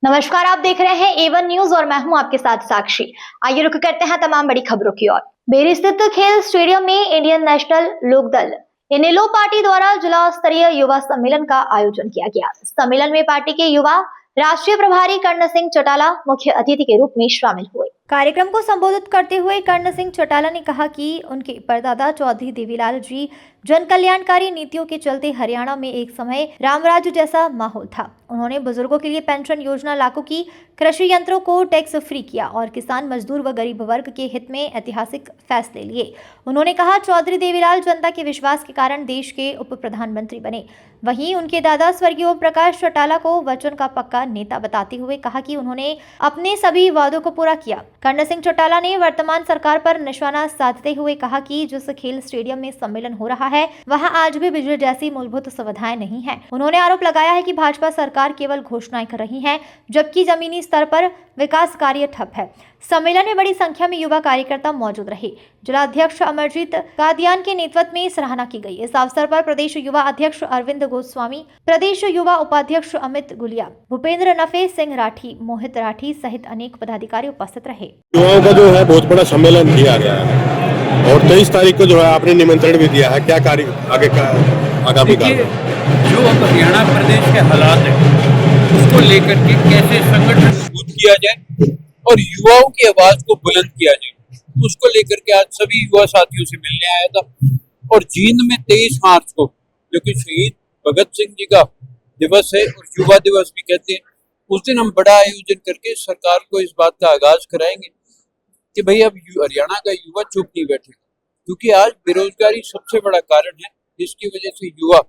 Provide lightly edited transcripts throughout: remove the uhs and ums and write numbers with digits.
नमस्कार, आप देख रहे हैं A1 न्यूज और मैं हूं आपके साथ साक्षी। आइए रुक करते हैं तमाम बड़ी खबरों की ओर। बेरी स्थित खेल स्टेडियम में इंडियन नेशनल लोकदल इनेलो पार्टी द्वारा जिला स्तरीय युवा सम्मेलन का आयोजन किया गया। सम्मेलन में पार्टी के युवा राष्ट्रीय प्रभारी कर्ण सिंह चौटाला मुख्य अतिथि के रूप में शामिल हुए। कार्यक्रम को संबोधित करते हुए कर्ण सिंह चौटाला ने कहा कि उनके परदादा चौधरी देवीलाल जी जन कल्याणकारी नीतियों के चलते हरियाणा में एक समय रामराज्य जैसा माहौल था। उन्होंने बुजुर्गों के लिए पेंशन योजना लागू की, कृषि यंत्रों को टैक्स फ्री किया और किसान, मजदूर व गरीब वर्ग के हित में ऐतिहासिक फैसले लिए। उन्होंने कहा, चौधरी देवीलाल जनता के विश्वास के कारण देश के उप प्रधानमंत्री बने। वहीं उनके दादा स्वर्गीय ओम प्रकाश चौटाला को वचन का पक्का नेता बताते हुए कहा कि उन्होंने अपने सभी वादों को पूरा किया। कर्ण सिंह चौटाला ने वर्तमान सरकार पर निशाना साधते हुए कहा कि जिस खेल स्टेडियम में सम्मेलन हो रहा है वहां आज भी बिजली जैसी मूलभूत सुविधाएं नहीं है। उन्होंने आरोप लगाया है कि भाजपा सरकार केवल घोषणाएं कर रही है जबकि जमीनी स्तर पर विकास कार्य ठप है। सम्मेलन में बड़ी संख्या में युवा कार्यकर्ता मौजूद रहे। जिलाध्यक्ष अमरजीत कादियान के नेतृत्व में सराहना की गई। इस अवसर पर प्रदेश युवा अध्यक्ष अरविंद गोस्वामी, प्रदेश युवा उपाध्यक्ष अमित गुलिया, भूपेंद्र नफे सिंह राठी, मोहित राठी सहित अनेक पदाधिकारी उपस्थित रहे। युवाओं का जो है बहुत बड़ा सम्मेलन किया गया है और 23 तारीख को जो है आपने निमंत्रण भी दिया है। क्या कार्य आगे का आगामी कार्य? जो अब हरियाणा प्रदेश के हालात है उसको लेकर के कैसे संगठन मजबूत किया जाए और युवाओं की आवाज को बुलंद किया जाए, उसको लेकर के आज सभी युवा साथियों से मिलने आया था। और जींद में 23 मार्च को जो कि शहीद भगत सिंह जी का दिवस है और युवा दिवस भी कहते हैं, उस दिन हम बड़ा आयोजन करके सरकार को इस बात का आगाज कराएंगे कि भाई अब हरियाणा का युवा चुप नहीं बैठेगा, क्योंकि आज बेरोजगारी सबसे बड़ा कारण है जिसकी वजह से युवा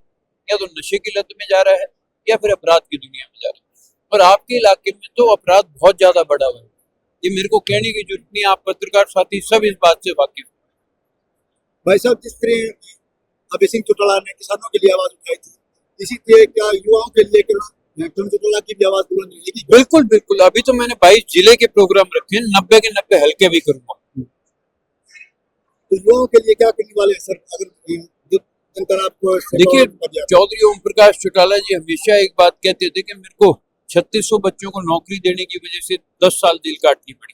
या तो नशे की लत में जा रहा है या फिर अपराध की दुनिया में जा रहा है। और आपके इलाके में तो अपराध बहुत ज्यादा बढ़ा हुआ है, ये मेरे को कहने की जरूरत नहीं, आप पत्रकार साथी सब इस बात से वाकिफ। भाई साहब, जिस तरह अभय सिंह चौटाला ने किसानों के लिए आवाज उठाई थी, इसी तरह क्या युवाओं के लिए कर्ण चौटाला की भी आवाज बुलंद रहेगी? बिल्कुल बिल्कुल, अभी तो मैंने 22 जिले के प्रोग्राम रखे हैं, 90 के 90 हल्के भी करूंगा। तो युवाओं के लिए क्या करने वाले हैं सर? अगर आपको देखिए, चौधरी ओम प्रकाश चौटाला जी हमेशा एक बात कहते थे कि मेरे को 3600 बच्चों को नौकरी देने की वजह से 10 साल जेल काटनी पड़ी।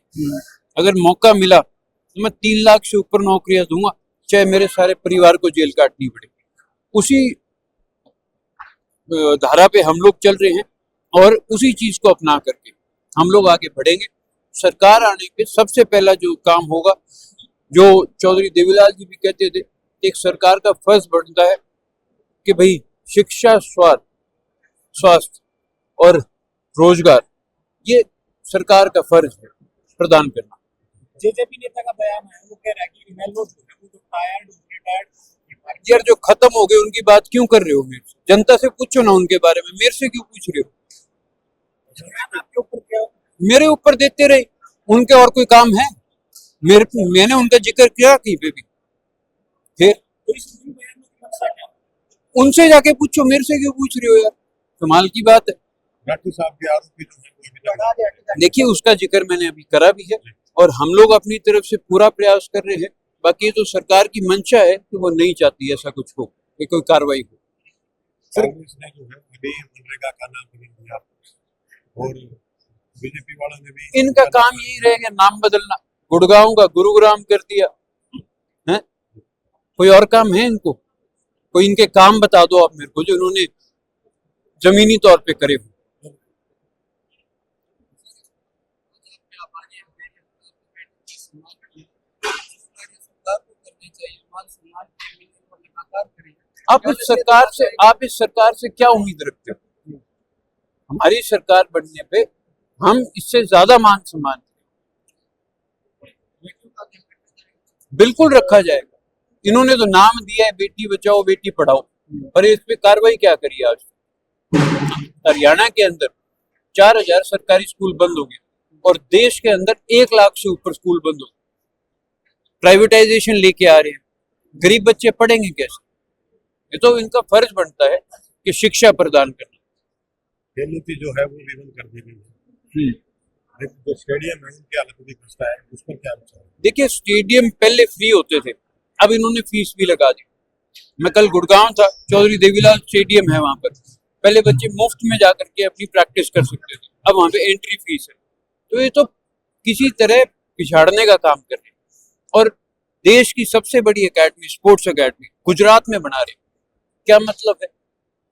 अगर मौका मिला तो मैं 3 लाख से ऊपर नौकरियां दूंगा, चाहे मेरे सारे परिवार को जेल काटनी पड़े। उसी धारा पे हम लोग चल रहे हैं और उसी चीज को अपना करके हम लोग आगे बढ़ेंगे। सरकार आने पे सबसे पहला जो काम होगा, जो चौधरी देवीलाल जी भी कहते थे, एक सरकार का फर्ज बनता है कि भाई शिक्षा, स्वास्थ्य और रोजगार, ये सरकार का फर्ज है प्रदान करना। जेजेपी नेता का बयान है, वो कह रहा है कि यार जो खत्म हो गए उनकी बात क्यों कर रहे हो? मेरे से जनता से पूछो ना उनके बारे में, मेरे से क्यों पूछ रहे हो? मेरे ऊपर देते रहे, उनके और कोई काम है? मैंने उनका जिक्र किया कहीं पे भी? फिर उनसे जाके पूछो, मेरे से क्यों पूछ रहे हो यार? कमाल की बात है। राठी साहब के आरोपी देखिए, उसका जिक्र मैंने अभी करा भी है और हम लोग अपनी तरफ से पूरा प्रयास कर रहे हैं। बाकी तो सरकार की मंशा है कि वो नहीं चाहती ऐसा कुछ हो, कि कोई कार्रवाई हो। कांग्रेस ने जो है अभी मनरेगा का नाम बदल दिया और बीजेपी वालों ने भी इनका काम यही रहेगा, नाम बदलना। गुड़गांव का गुरुग्राम कर दिया है, कोई और काम है इनको? कोई इनके काम बता दो आप मेरे को जो इन्होंने जमीनी तौर पे करे हो। आप इस सरकार से क्या उम्मीद रखते हो? हमारी सरकार बनने पे हम इससे ज्यादा मान सम्मान बिल्कुल रखा जाएगा। इन्होंने तो नाम दिया है बेटी बचाओ बेटी पढ़ाओ, पर इस पे कार्रवाई क्या करी? आज हरियाणा के अंदर 4000 सरकारी स्कूल बंद हो गए और देश के अंदर 1 लाख से ऊपर स्कूल बंद हो गए। प्राइवेटाइजेशन लेके आ रहे हैं, गरीब बच्चे पढ़ेंगे कैसे? ये तो इनका फर्ज बनता है कि शिक्षा प्रदान करना। खेलनीति जो है वो भी बंद कर दी गई है। जो स्टेडियम है उनकी हालत भी खस्ता है, उस पर क्या विचार? देखिए, स्टेडियम पहले फ्री होते थे, अब इन्होंने फीस भी लगा दी। मैं कल गुड़गांव था, चौधरी देवीलाल स्टेडियम है, वहां पर पहले बच्चे मुफ्त में जाकर के अपनी प्रैक्टिस कर सकते थे। अब वहां पे एंट्री फीस है। तो ये तो किसी तरह पिछाड़ने का काम कर रहे हैं और देश की सबसे बड़ी एकेडमी, स्पोर्ट्स एकेडमी गुजरात में बना रहे हैं। क्या मतलब है?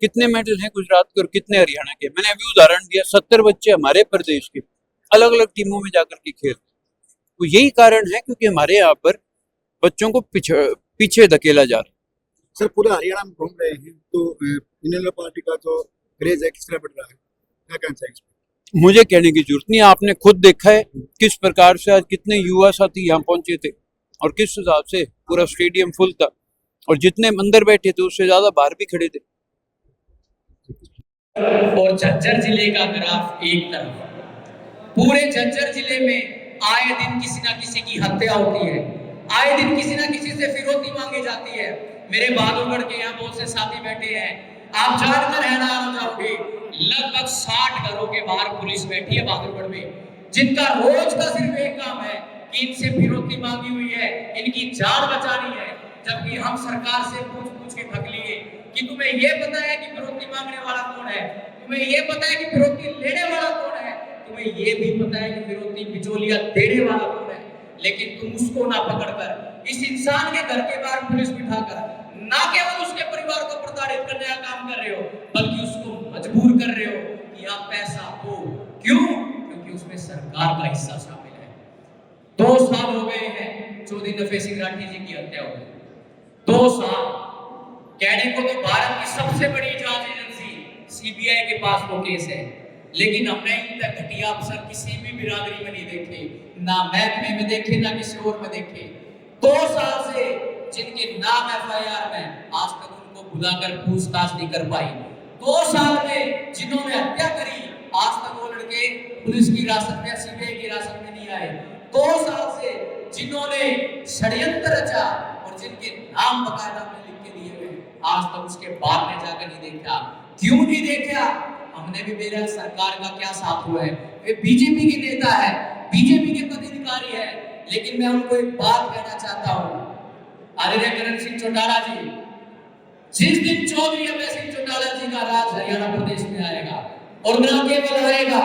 कितने मेडल हैं गुजरात के और कितने हरियाणा के? मैंने अभी उदाहरण दिया, 70 बच्चे हमारे प्रदेश के अलग अलग टीमों में जाकर के खेलते हैं। तो यही कारण है क्योंकि हमारे यहाँ पर बच्चों को पीछे धकेला जा रहा है। सर पूरा हरियाणा में घूम रहे हैं तो इनेलो पार्टी का जो क्रेज है किस तरह बढ़ रहा है, क्या कहना चाहिए? मुझे कहने की जरूरत नहीं, आपने खुद देखा है किस प्रकार से आज कितने युवा साथी यहाँ पहुंचे थे और किस हिसाब से पूरा स्टेडियम फुल था और जितने अंदर बैठे थे उससे ज्यादा बाहर भी खड़े थे। और झज्जर जिले का ग्राफ एक तरफ, पूरे झज्जर जिले में आए दिन किसी ना किसी की हत्या होती है, आए दिन किसी ना किसी से फिरौती मांगी जाती है। मेरे बहादुरगढ़ के यहाँ बहुत से साथी बैठे हैं, आप जानकर हैरान हो जाओगे, लगभग 60 घरों के बाहर पुलिस बैठी है बहादुरगढ़ में, जिनका रोज का सिर्फ एक काम है कि इनसे फिरौती मांगी हुई है, इनकी जान बचानी है। जबकि हम सरकार से पूछ के थक लिए कि तुम्हें ये पता है कि फिरौती मांगने वाला कौन है, तुम्हें ये पता है कि फिरौती लेने वाला कौन है, तुम्हें ये भी पता है कि फिरौती बिचौलिया देने वाला कौन है, लेकिन तुम उसको ना पकड़कर इस इंसान के घर के बाहर पुलिस बिठाकर ना केवल उसके परिवार को प्रताड़ित करने का काम कर रहे हो, बल्कि उसको मजबूर कर रहे हो कि आप पैसा दो। क्यों? क्योंकि उसमें सरकार का हिस्सा शामिल है। 2 साल हो गए हैं चौधरी नफे सिंह राठी जी की हत्या हो गई, 2 साल। कहने को तो भारत की सबसे बड़ी जांच एजेंसी सीबीआई के पास वो केस है, लेकिन हमने इन तक घटिया अफसर किसी भी बिरादरी में नहीं देखे, ना महकमे में देखे, ना किसी और में देखे। 2 साल से जिनके नाम एफआईआर में आज तक उनको बुलाकर पूछताछ नहीं कर पाई। 2 साल में जिन्होंने हत्या करी आज तक वो लड़के पुलिस की हिरासत में, सीबीआई की हिरासत में नहीं आए। 2 साल से जिन्होंने षड्यंत्र रचा और जिनके नाम बकायदा में लिख के दिए हुए आज तक उसके बाद में जाकर नहीं देखा। क्यों नहीं देखा? हमने भी मेरा सरकार का क्या साथ हुआ है? वे बीजेपी के नेता है, बीजेपी के पदाधिकारी है, लेकिन मैं उनको एक बात कहना चाहता हूँ, आदरणीय करण सिंह चौटाला जी, जिस दिन चौधरी अभय सिंह चौटाला जी का राज हरियाणा प्रदेश में आएगा और न केवल आएगा,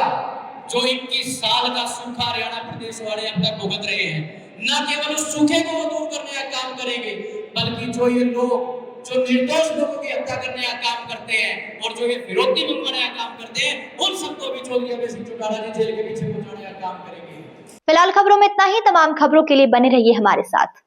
जो 21 साल का सूखा हरियाणा प्रदेश वाले अब तक भुगत रहे हैं, न केवल उस सूखे को दूर करने का काम करेंगे, बल्कि जो ये लोग जो निर्दोष लोगों की हत्या करने का काम करते हैं और जो ये फिरौती मंगवाने का काम करते हैं, उन सबको भी चौधरी अभय सिंह चौटाला जी जेल के पीछे पहुंचाने का काम करेंगे। फिलहाल खबरों में इतना ही। तमाम खबरों के लिए बने रहिए हमारे साथ।